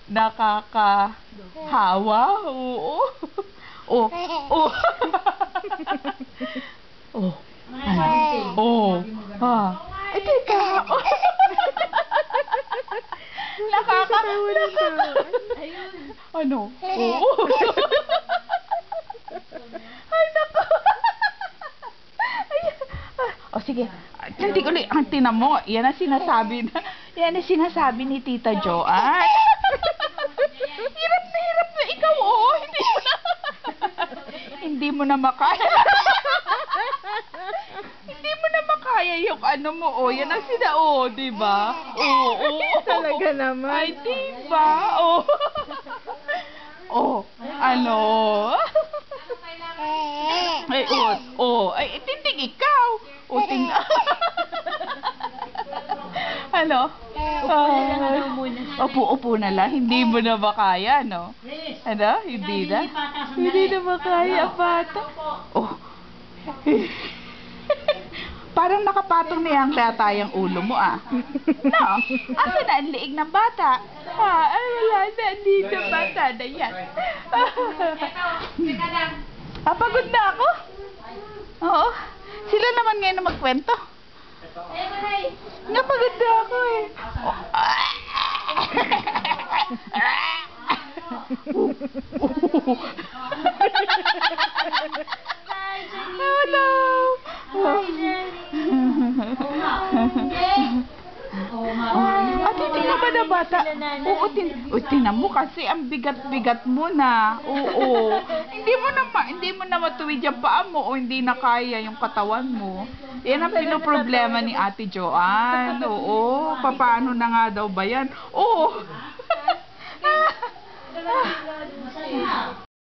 Nakakahawa. Oo. Oh. Oh. Oh. Ano? Oh. Ah. Ay, teka. Oh. Nakakatawa ng tao. Ano? Oo. Ay, naku. Ay. O, sige. Hindi ko ang tinan mo. Yan ang sinasabi ni Tita Joanne. Hirap na ikaw, oh. Hindi mo na makaya. Hindi mo na makaya yung ano mo, oh. Yan ang di ba? Oo. Talaga naman. Ay, diba? Oh. Oh, ano? Ay, ay, tindig ikaw. Oh, ano? Upo na lang. Hindi mo na makaya, no? Ano? Hindi na? Hindi na makaya, bata. Oh. Parang nakapatong na yung tatayang ulo mo, ah. No? Akin na ang liig ng bata. Ay, wala na. Dito, bata na yan. Pagod na ako? Oo. Sila naman ngayon na magkwento. Napagod na ako, eh. Hello. Hindi na ba na bata? Oo, tinan mo kasi ang bigat-bigat mo na. Oo. Hindi mo na matuwid yung paa mo o hindi na kaya yung katawan mo. Yan ang pinoproblema ni Ate Joanne. Oo. Paano na nga daw ba yan? Oo.